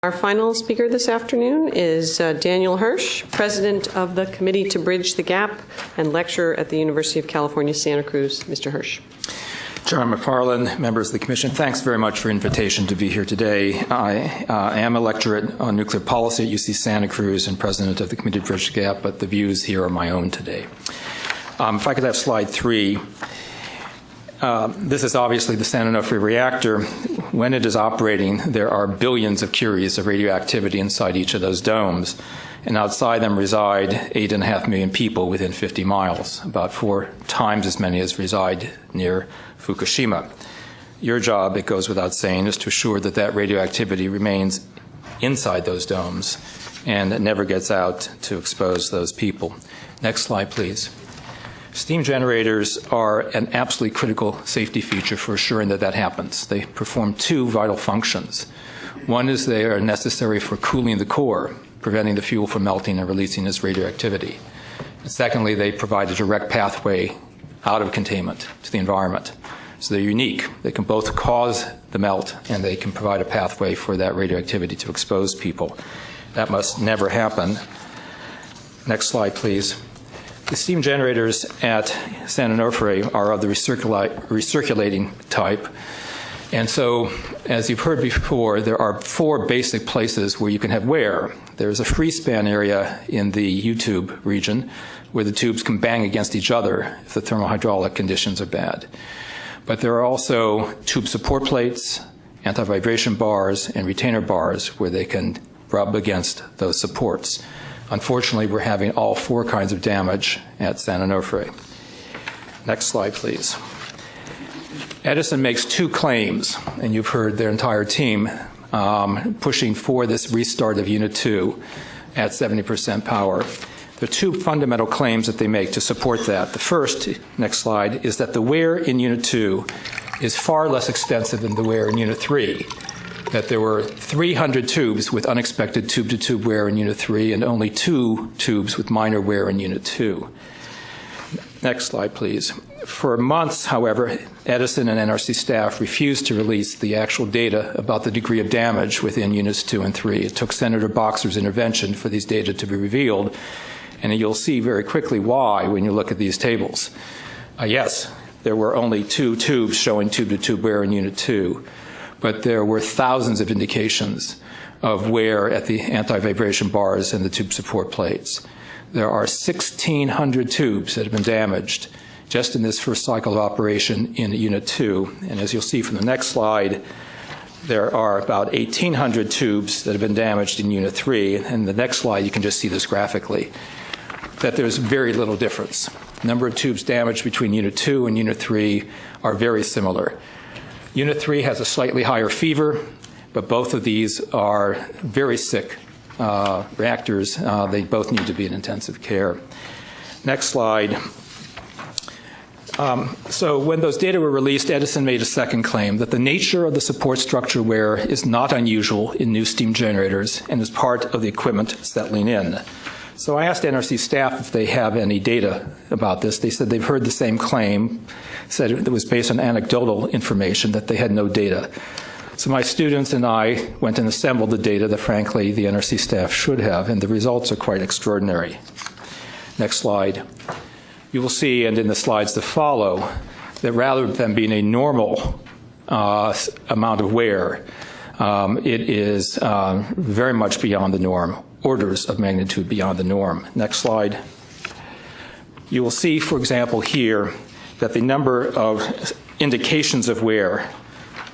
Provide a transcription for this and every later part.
Our final speaker this afternoon is Daniel Hirsch, President of the Committee to Bridge the Gap and lecturer at the University of California, Santa Cruz. Mr. Hirsch. Chairman McFarland, members of the Commission, thanks very much for the invitation to be here today. I am a lecturer on nuclear policy at UC Santa Cruz and President of the Committee to Bridge the Gap, but the views here are my own today. If I could have slide 3. This is obviously the San Onofre reactor. When it is operating, there are billions of curies of radioactivity inside each of those domes, and outside them reside 8.5 million people within 50 miles, about 4 times as many as reside near Fukushima. Your job, it goes without saying, is to assure that that radioactivity remains inside those domes and it never gets out to expose those people. Next slide, please. Steam generators are an absolutely critical safety feature for assuring that that happens. They perform 2 vital functions. One is they are necessary for cooling the core, preventing the fuel from melting and releasing its radioactivity. And secondly, they provide a direct pathway out of containment to the environment. So they're unique. They can both cause the melt and they can provide a pathway for that radioactivity to expose people. That must never happen. Next slide, please. The steam generators at San Onofre are of the recirculating type. And so, as you've heard before, there are 4 basic places where you can have wear. There's a free span area in the U-tube region where the tubes can bang against each other if the thermohydraulic conditions are bad. But there are also tube support plates, anti-vibration bars, and retainer bars where they can rub against those supports. Unfortunately, we're having all 4 kinds of damage at San Onofre. Next slide, please. Edison makes 2 claims, and you've heard their entire team pushing for this restart of Unit 2 at 70% power. There are 2 fundamental claims that they make to support that. The first, next slide, is that the wear in Unit 2 is far less extensive than the wear in Unit 3. That there were 300 tubes with unexpected tube-to-tube wear in Unit 3 and only 2 tubes with minor wear in Unit 2. Next slide, please. For months, however, Edison and NRC staff refused to release the actual data about the degree of damage within Units 2 and 3. It took Senator Boxer's intervention for these data to be revealed, and you'll see very quickly why when you look at these tables. Yes, there were only 2 tubes showing tube-to-tube wear in Unit 2. But there were thousands of indications of wear at the anti-vibration bars and the tube support plates. There are 1,600 tubes that have been damaged just in this first cycle of operation in Unit 2. And as you'll see from the next slide, there are about 1,800 tubes that have been damaged in Unit 3. And the next slide, you can just see this graphically, that there's very little difference. The number of tubes damaged between Unit 2 and Unit 3 are very similar. Unit 3 has a slightly higher fever, but both of these are very sick reactors. They both need to be in intensive care. Next slide. So when those data were released, Edison made a second claim that the nature of the support structure wear is not unusual in new steam generators and is part of the equipment settling in. So I asked NRC staff if they have any data about this. They said they've heard the same claim, said it was based on anecdotal information, that they had no data. So my students and I went and assembled the data that, frankly, the NRC staff should have, and the results are quite extraordinary. Next slide. You will see, and in the slides to follow, that rather than being a normal amount of wear, it is very much beyond the norm. Orders of magnitude beyond the norm. Next slide. You will see, for example, here that the number of indications of wear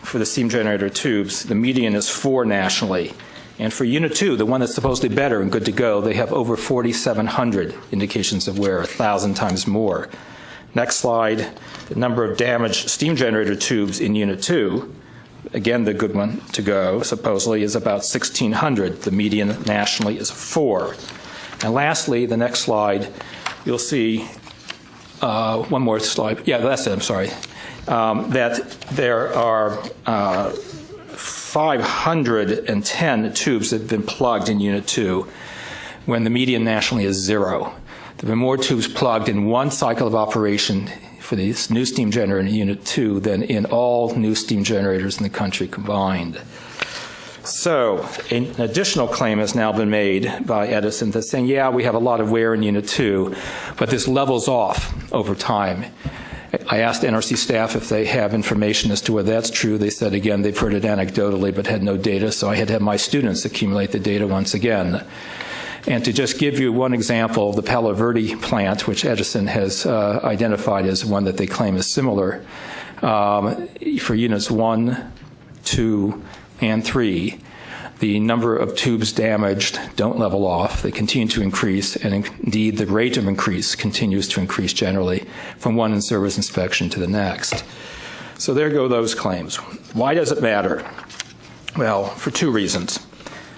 for the steam generator tubes, the median is 4 nationally. And for Unit 2, the one that's supposedly better and good to go, they have over 4,700 indications of wear, 1,000 times more. Next slide. The number of damaged steam generator tubes in Unit 2, again, the good one to go, supposedly, is about 1,600. The median nationally is 4. And lastly, the next slide, you'll see one more slide. Yeah, that's it, I'm sorry. That there are 510 tubes that have been plugged in Unit 2 when the median nationally is 0. There are more tubes plugged in one cycle of operation for this new steam generator in Unit 2 than in all new steam generators in the country combined. So an additional claim has now been made by Edison that's saying, yeah, we have a lot of wear in Unit 2, but this levels off over time. I asked NRC staff if they have information as to whether that's true. They said, again, they've heard it anecdotally but had no data, so I had to have my students accumulate the data once again. And to just give you one example, the Palo Verde plant, which Edison has identified as one that they claim is similar, for Units 1, 2, and 3, the number of tubes damaged don't level off. They continue to increase, and indeed the rate of increase continues to increase generally from one in-service inspection to the next. So there go those claims. Why does it matter? Well, for two reasons.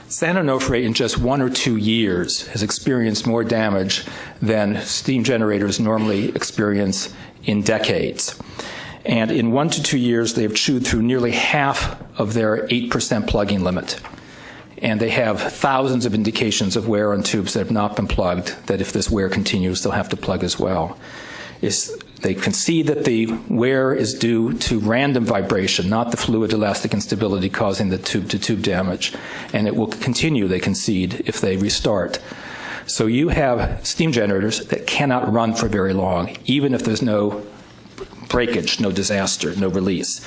San Onofre in just 1 or 2 years has experienced more damage than steam generators normally experience in decades. And in 1 to 2 years, they have chewed through nearly half of their 8% plugging limit. And they have thousands of indications of wear on tubes that have not been plugged, that if this wear continues, they'll have to plug as well. They concede that the wear is due to random vibration, not the fluid elastic instability causing the tube-to-tube damage. And it will continue, they concede, if they restart. So you have steam generators that cannot run for very long, even if there's no breakage, no disaster, no release.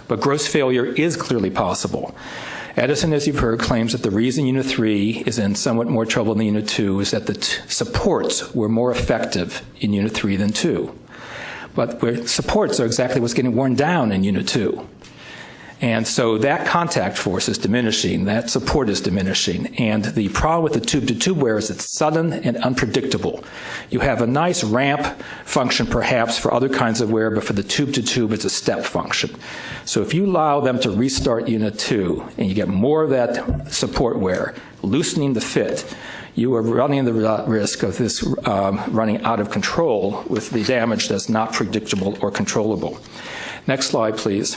But gross failure is clearly possible. Edison, as you've heard, claims that the reason Unit 3 is in somewhat more trouble than Unit 2 is that the supports were more effective in Unit 3 than 2. But supports are exactly what's getting worn down in Unit 2. And so that contact force is diminishing, that support is diminishing, and the problem with the tube-to-tube wear is it's sudden and unpredictable. You have a nice ramp function perhaps for other kinds of wear, but for the tube-to-tube it's a step function. So if you allow them to restart Unit 2 and you get more of that support wear, loosening the fit, you are running the risk of this running out of control with the damage that's not predictable or controllable. Next slide, please.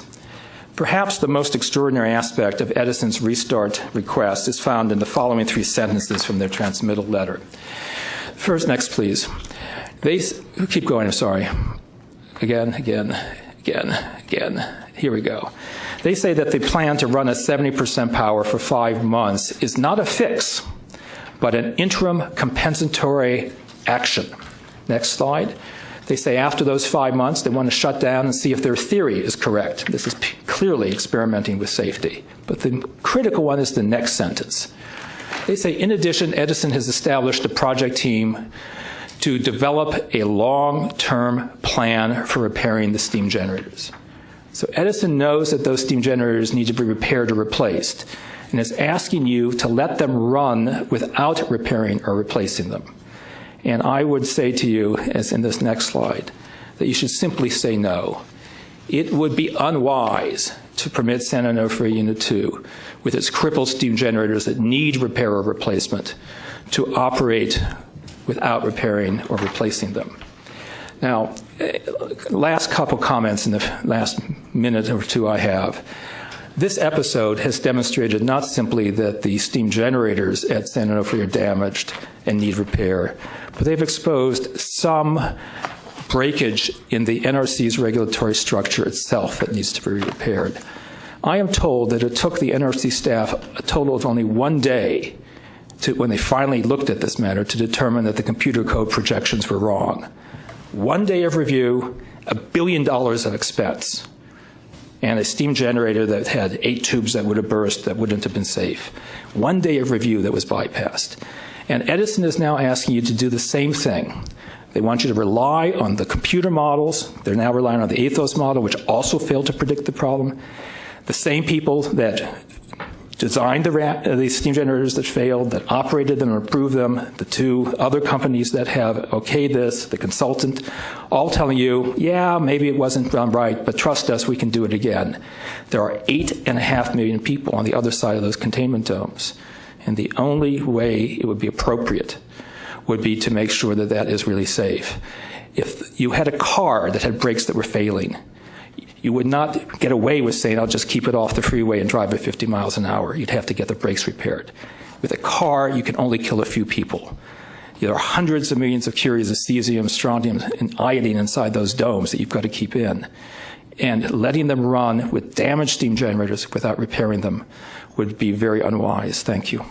Perhaps the most extraordinary aspect of Edison's restart request is found in the following 3 sentences from their transmittal letter. First, next, please. Keep going, I'm sorry. Again. Here we go. They say that they plan to run at 70% power for 5 months is not a fix, but an interim compensatory action. Next slide. They say after those 5 months, they want to shut down and see if their theory is correct. This is clearly experimenting with safety. But the critical one is the next sentence. They say, in addition, Edison has established a project team to develop a long-term plan for repairing the steam generators. So Edison knows that those steam generators need to be repaired or replaced, and is asking you to let them run without repairing or replacing them. And I would say to you, as in this next slide, that you should simply say no. It would be unwise to permit San Onofre Unit 2, with its crippled steam generators that need repair or replacement, to operate without repairing or replacing them. Now, last couple comments in the last minute or two I have. This episode has demonstrated not simply that the steam generators at San Onofre are damaged and need repair, but they've exposed some breakage in the NRC's regulatory structure itself that needs to be repaired. I am told that it took the NRC staff a total of only 1 day when they finally looked at this matter to determine that the computer code projections were wrong. 1 day of review, $1 billion of expense, and a steam generator that had 8 tubes that would have burst that wouldn't have been safe. 1 day of review that was bypassed. And Edison is now asking you to do the same thing. They want you to rely on the computer models. They're now relying on the Ethos model, which also failed to predict the problem. The same people that designed the steam generators that failed, that operated them and approved them, the 2 other companies that have okayed this, the consultant, all telling you, yeah, maybe it wasn't done right, but trust us, we can do it again. There are 8.5 million people on the other side of those containment domes, and the only way it would be appropriate would be to make sure that that is really safe. If you had a car that had brakes that were failing, you would not get away with saying, I'll just keep it off the freeway and drive at 50 miles an hour. You'd have to get the brakes repaired. With a car, you can only kill a few people. There are hundreds of millions of curies of cesium, strontium, and iodine inside those domes that you've got to keep in. and letting them run with damaged steam generators without repairing them would be very unwise. Thank you.